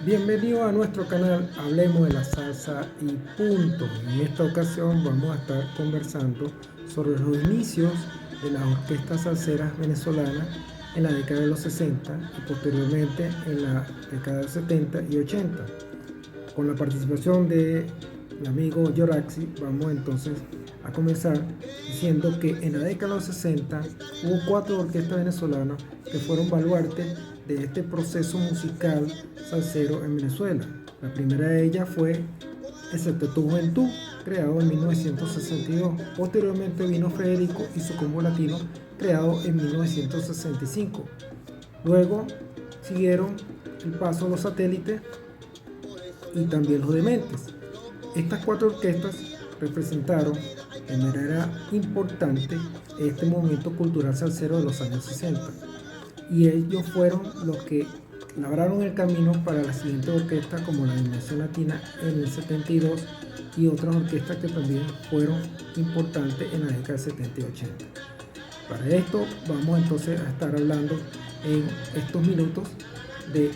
Bienvenido a nuestro canal Hablemos de la Salsa y punto. En esta ocasión vamos a estar conversando sobre los inicios de las orquestas salseras venezolanas en la década de los 60 y posteriormente en la década de 70 y 80. Con la participación de mi amigo Yoraxi, vamos entonces a comenzar diciendo que en la década de los 60 hubo 4 orquestas venezolanas que fueron baluartes de este proceso musical salsero en Venezuela. La primera de ellas fue El Septeto Juventud, creado en 1962. Posteriormente vino Federico y su combo latino, creado en 1965. Luego siguieron el paso a los satélites y también los dementes. Estas 4 orquestas representaron de manera importante este movimiento cultural salsero de los años 60 y ellos fueron los que labraron el camino para las siguientes orquestas como la Dimensión Latina en el 72 y otras orquestas que también fueron importantes en la década de 70 y 80. Para esto vamos entonces a estar hablando en estos minutos de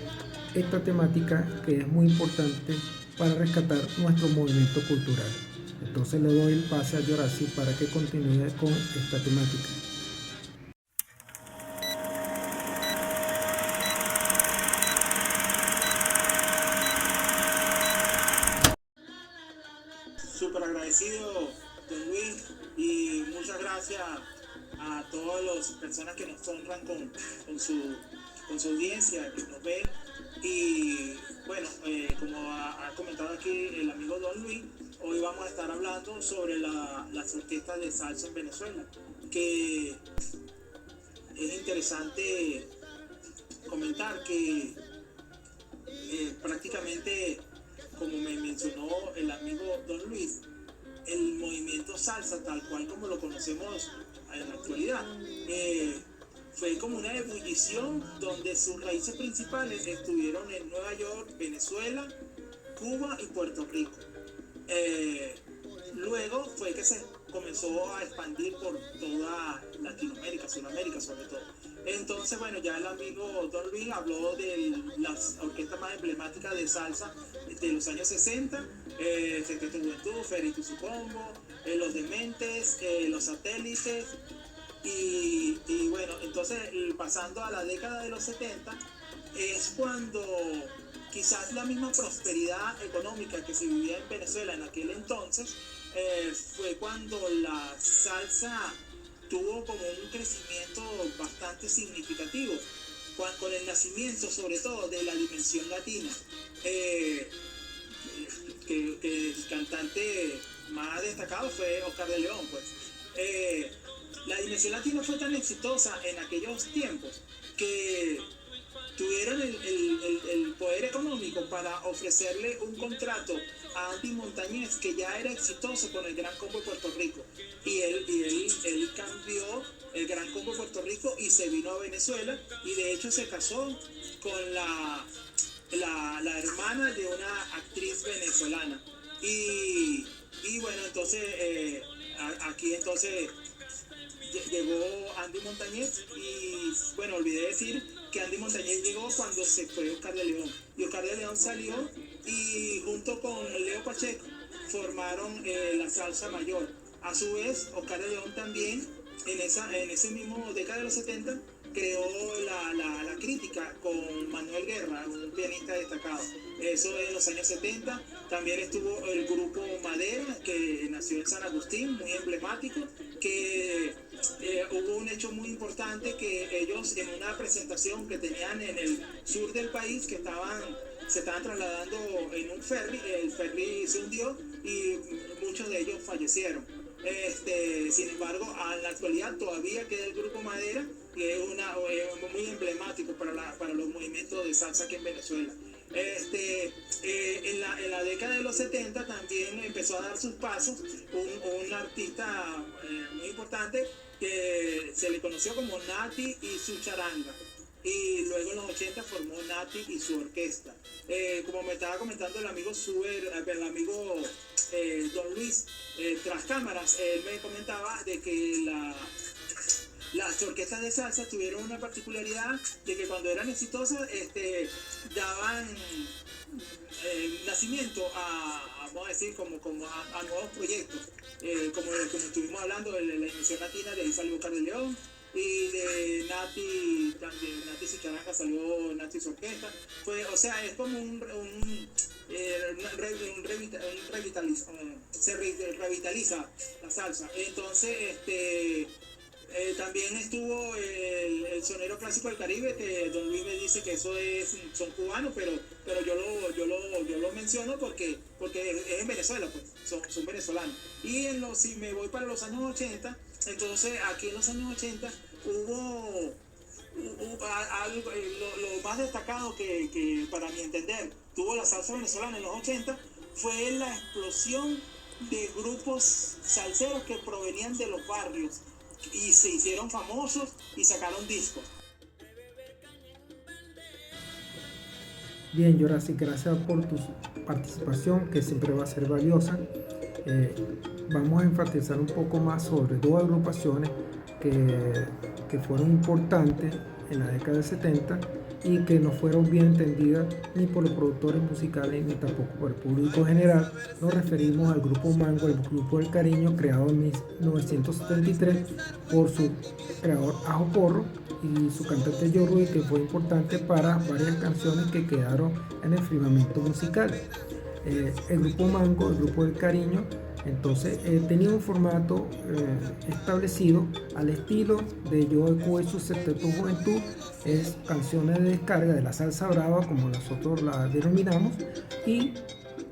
esta temática que es muy importante para rescatar nuestro movimiento cultural. Entonces le doy el pase a Yorazi para que continúe con esta temática. Súper agradecido, don Luis, y muchas gracias a todas las personas que nos honran con su audiencia, que nos ven. Y bueno, como ha comentado aquí el amigo don Luis, hoy vamos a estar hablando sobre las orquestas de salsa en Venezuela, que es interesante comentar que prácticamente, como me mencionó el amigo don Luis, el movimiento salsa, tal cual como lo conocemos en la actualidad, fue como una ebullición donde sus raíces principales estuvieron en Nueva York, Venezuela, Cuba y Puerto Rico. Luego fue que se comenzó a expandir por toda Latinoamérica, Sudamérica sobre todo. Entonces, bueno, ya el amigo Don Luis habló de las orquestas más emblemáticas de salsa de los años 60, Secreto Juventud, Federico y su combo, Los Dementes, Los Satélites, y bueno, entonces pasando a la década de los 70, es cuando quizás la misma prosperidad económica que se vivía en Venezuela en aquel entonces, fue cuando la salsa tuvo como un crecimiento bastante significativo, con el nacimiento sobre todo de la Dimensión Latina, que el cantante más destacado fue Oscar de León, pues. La Dimensión Latina fue tan exitosa en aquellos tiempos que tuvieron el poder económico para ofrecerle un contrato a Andy Montañez, que ya era exitoso con el Gran Combo de Puerto Rico. Y él cambió el Gran Combo de Puerto Rico y se vino a Venezuela, y de hecho se casó con la hermana de una actriz venezolana. Y bueno, entonces aquí entonces llegó Andy Montañez, y bueno, olvidé decir que Andy Montañez llegó cuando se fue Oscar de León, y Oscar de León salió y junto con Leo Pacheco formaron la salsa mayor. A su vez, Oscar de León también en ese mismo década de los 70 creó la crítica con Manuel Guerra, un pianista destacado. Eso en los años 70. También estuvo el grupo Madera, que nació en San Agustín, muy emblemático, que hubo un hecho muy importante, que ellos en una presentación que tenían en el sur del país, que se estaban trasladando en un ferry, el ferry se hundió y muchos de ellos fallecieron. Sin embargo, en la actualidad todavía queda el grupo Madera, que es muy emblemático para los movimientos de salsa aquí en Venezuela. En la década de los 70 también empezó a dar sus pasos un artista muy importante, que se le conoció como Nati y su charanga. Y luego en los 80 formó Nati y su orquesta. Como me estaba comentando el amigo Don Luis, tras cámaras, él me comentaba de que las orquestas de salsa tuvieron una particularidad de que cuando eran exitosas daban nacimiento vamos a decir, a nuevos proyectos, como estuvimos hablando de la Iniciación Latina, de ahí salió Oscar de León, y de Nati, también Nati su charanga salió Nati su orquesta. O sea, es como se revitaliza la salsa. Entonces, también estuvo el sonero clásico del Caribe, que Don Luis me dice que eso son cubanos, pero yo lo menciono porque es en Venezuela, pues, son venezolanos. Y si me voy para los años 80, entonces aquí en los años 80 hubo algo, lo más destacado que para mi entender tuvo la salsa venezolana en los 80 fue la explosión de grupos salseros que provenían de los barrios y se hicieron famosos y sacaron discos. Bien, Jurassic, gracias por tu participación, que siempre va a ser valiosa. Vamos a enfatizar un poco más sobre dos agrupaciones que fueron importantes en la década del 70 y que no fueron bien entendidas ni por los productores musicales ni tampoco por el público general. Nos referimos al grupo Mango, el grupo del cariño, creado en 1973 por su creador Ajo Porro y su cantante Joe Ruiz, que fue importante para varias canciones que quedaron en el firmamento musical. El grupo Mango, el grupo del cariño, entonces tenía un formato establecido al estilo de Joe Cuba y su Sexteto Juventud. Es canciones de descarga de la salsa brava, como nosotros la denominamos, y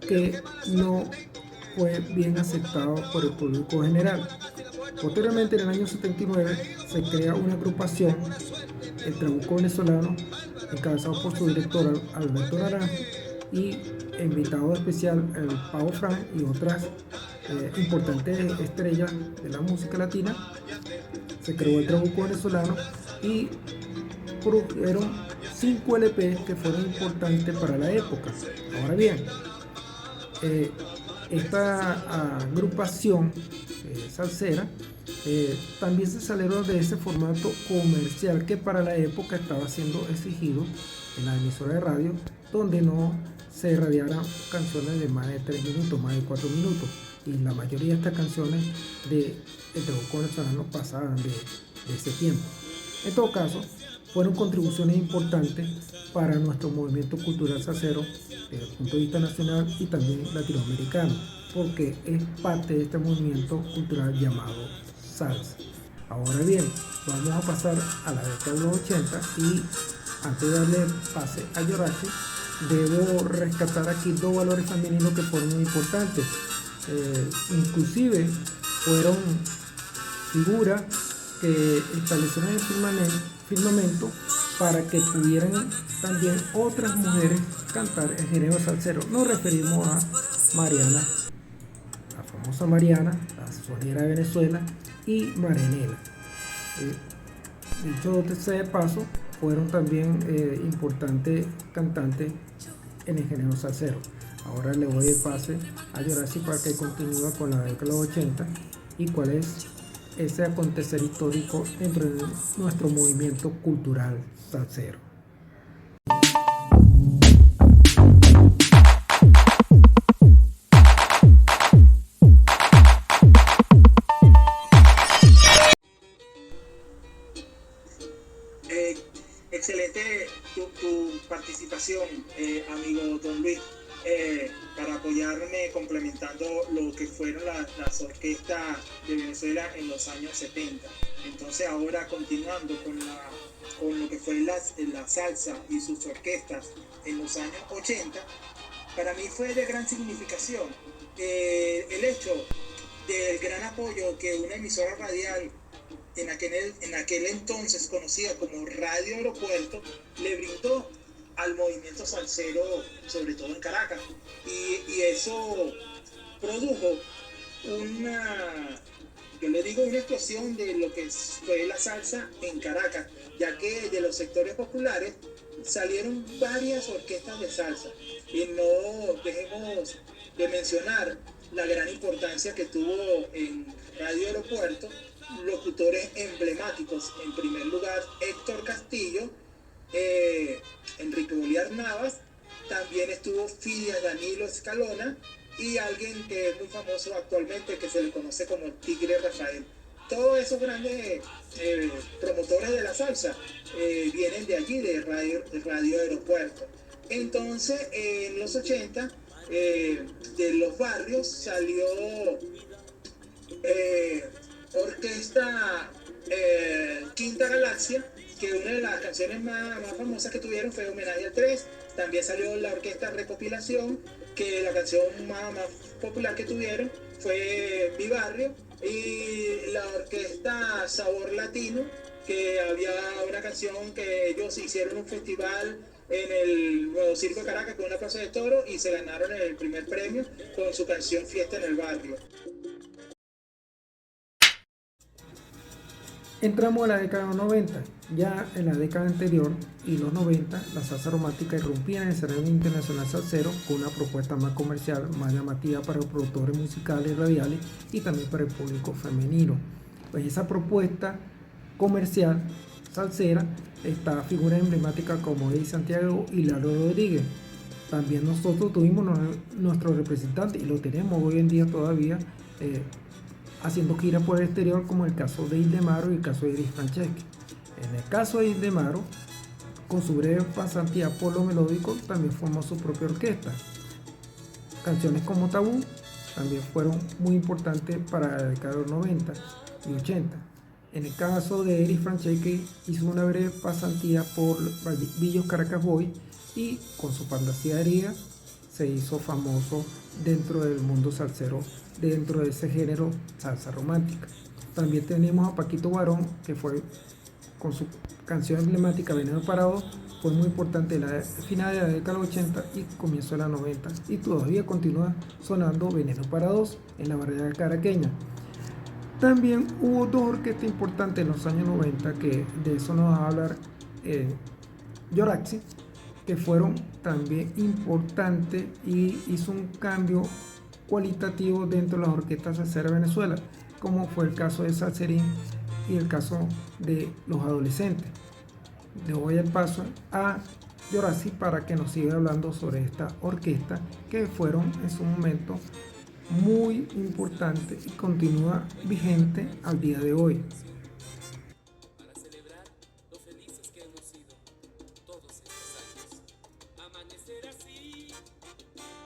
que no fue bien aceptado por el público general. Posteriormente, en el año 79, se crea una agrupación, el Trabuco Venezolano, encabezado por su director Alberto Naranjo y invitado especial el Pavo Fran y otras importantes estrellas de la música latina. Se creó el Trabuco Venezolano y produjeron 5 LP que fueron importantes para la época. Ahora bien, esta agrupación salsera también se salieron de ese formato comercial que para la época estaba siendo exigido en la emisora de radio, donde no se irradiaran canciones de más de 3 minutos, más de 4 minutos, y la mayoría de estas canciones de Trabuco Venezolano pasaban de ese tiempo. En todo caso, fueron contribuciones importantes para nuestro movimiento cultural salsero desde el punto de vista nacional y también latinoamericano, porque es parte de este movimiento cultural llamado salsa. Ahora bien, vamos a pasar a la década de los 80 y antes de darle pase a Yorachi, debo rescatar aquí dos valores femeninos que fueron muy importantes. Inclusive fueron figuras que establecieron el firmamento para que pudieran también otras mujeres cantar el género salsero. Nos referimos a Mariana, la famosa Mariana, la sonera de Venezuela, y Marenela. Dicho sea de paso, fueron también importantes cantantes en el género salsero. Ahora le doy el pase a Yorachi para que continúe con la década de los 80 y cuál es ese acontecer histórico dentro de nuestro movimiento cultural salsero. Excelente tu participación, amigo Don Luis, para apoyarme complementando lo que fueron las orquestas de Venezuela en los años 70. Entonces ahora continuando con lo que fue la salsa y sus orquestas en los años 80, para mí fue de gran significación el hecho del gran apoyo que una emisora radial en aquel entonces conocida como Radio Aeropuerto le brindó al movimiento salsero, sobre todo en Caracas, y eso produjo una explosión de lo que fue la salsa en Caracas, ya que de los sectores populares salieron varias orquestas de salsa, y no dejemos de mencionar la gran importancia que tuvo en Radio Aeropuerto locutores emblemáticos. En primer lugar, Héctor Castillo, Enrique Bolívar Navas, también estuvo Fidia Danilo Escalona y alguien que es muy famoso actualmente que se le conoce como Tigre Rafael. Todos esos grandes promotores de la salsa vienen de allí, de Radio Aeropuerto. Entonces, en los 80, de los barrios salió Orquesta Quinta Galaxia, que una de las canciones más famosas que tuvieron fue Homenaje al 3. También salió la Orquesta Recopilación, que la canción más popular que tuvieron fue Mi Barrio, y la Orquesta Sabor Latino, que había una canción que ellos hicieron un festival en el Nuevo Circo de Caracas con una plaza de toro y se ganaron el primer premio con su canción Fiesta en el Barrio. Entramos a la década de los 90. Ya en la década anterior y los 90, la salsa romántica irrumpía en el escenario internacional salsero con una propuesta más comercial, más llamativa para los productores musicales y radiales y también para el público femenino. Pues esa propuesta comercial salsera está figuras emblemáticas como Eddie Santiago y Lalo Rodríguez. También nosotros tuvimos nuestro representante y lo tenemos hoy en día todavía haciendo gira por el exterior, como el caso de Ildemaro y el caso de Eddie Franceschi. En el caso de Ildemaro, con su breve pasantía por lo melódico, también formó su propia orquesta. Canciones como Tabú también fueron muy importantes para la década de los 90 y 80. En el caso de Eddie Franceschi, hizo una breve pasantía por Villos Caracas Boys y con su fantasía se hizo famoso dentro del mundo salsero, dentro de ese género salsa romántica. También tenemos a Paquito Barón, que fue con su canción emblemática Veneno Parado, fue muy importante en la final de la década de los 80 y comienzo de la 90, y todavía continúa sonando Veneno para Dos en la barriada caraqueña. También hubo dos orquestas importantes en los años 90, que de eso nos va a hablar Yoraxi, que fueron también importantes y hizo un cambio cualitativo dentro de las orquestas salseras de Venezuela, como fue el caso de Salserín y el caso de Los Adolescentes. Le doy el paso a Yoraxi para que nos siga hablando sobre esta orquesta, que fueron en su momento muy importante y continúa vigente al día de hoy. Para celebrar lo felices que hemos sido todos estos años. Amanecer así,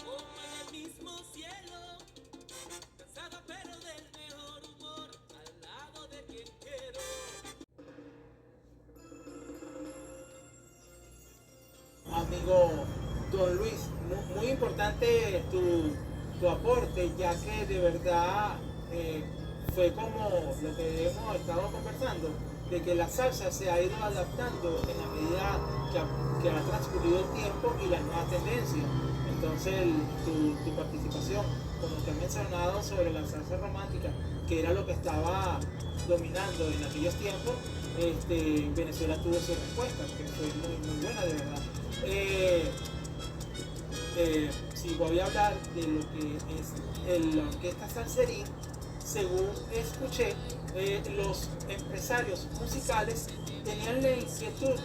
como en el mismo cielo, cansado pero del mejor humor, al lado de quien quiero. Amigo Don Luis, muy importante tu aporte, ya que de verdad fue como lo que hemos estado conversando, de que la salsa se ha ido adaptando en la medida que ha transcurrido el tiempo y las nuevas tendencias. Entonces tu participación, como te he mencionado sobre la salsa romántica, que era lo que estaba dominando en aquellos tiempos, Venezuela tuvo su respuesta, que fue muy buena de verdad. Si voy a hablar de lo que es la orquesta Salserín, según escuché, los empresarios musicales tenían la inquietud,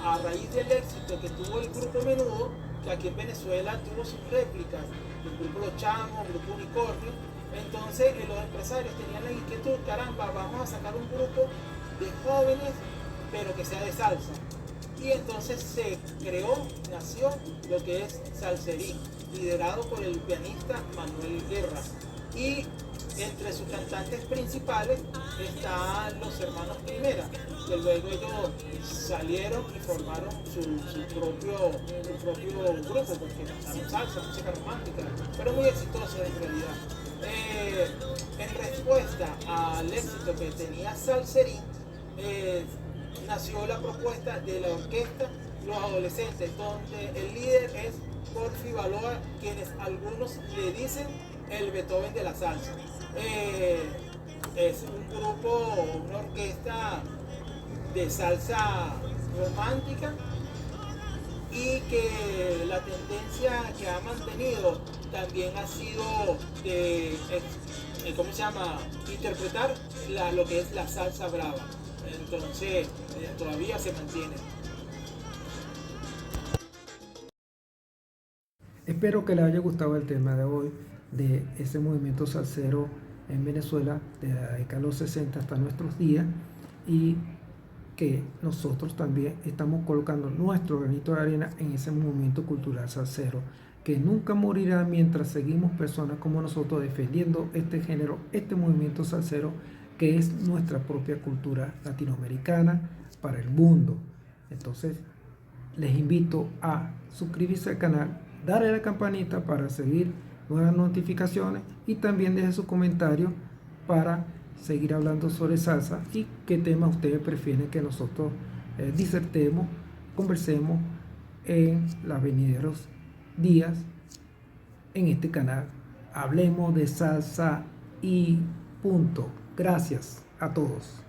a raíz del éxito que tuvo el grupo Menudo, que aquí en Venezuela tuvo sus réplicas, el grupo Los Chamos, el grupo Unicornio. Entonces los empresarios tenían la inquietud, caramba, vamos a sacar un grupo de jóvenes, pero que sea de salsa. Y entonces se nació lo que es Salserín, liderado por el pianista Manuel Guerra. Y entre sus cantantes principales están los hermanos Primera, que luego ellos salieron y formaron su propio grupo, porque cantaron salsa, música romántica, pero muy exitosos en realidad. En respuesta al éxito que tenía Salserín, nació la propuesta de la orquesta Los Adolescentes, donde el líder es Porfi Baloa, quienes algunos le dicen el Beethoven de la salsa. Es un grupo, una orquesta de salsa romántica, y que la tendencia que ha mantenido también ha sido, ¿cómo se llama? Interpretar lo que es la salsa brava. Entonces, todavía se mantiene. Espero que les haya gustado el tema de hoy de ese movimiento salsero en Venezuela de la década de los 60 hasta nuestros días, y que nosotros también estamos colocando nuestro granito de arena en ese movimiento cultural salsero que nunca morirá mientras seguimos personas como nosotros defendiendo este género, este movimiento salsero que es nuestra propia cultura latinoamericana para el mundo. Entonces les invito a suscribirse al canal, darle a la campanita para recibir nuevas notificaciones, y también dejen sus comentarios para seguir hablando sobre salsa y qué temas ustedes prefieren que nosotros disertemos, conversemos en los venideros días en este canal. Hablemos de salsa y punto. Gracias a todos.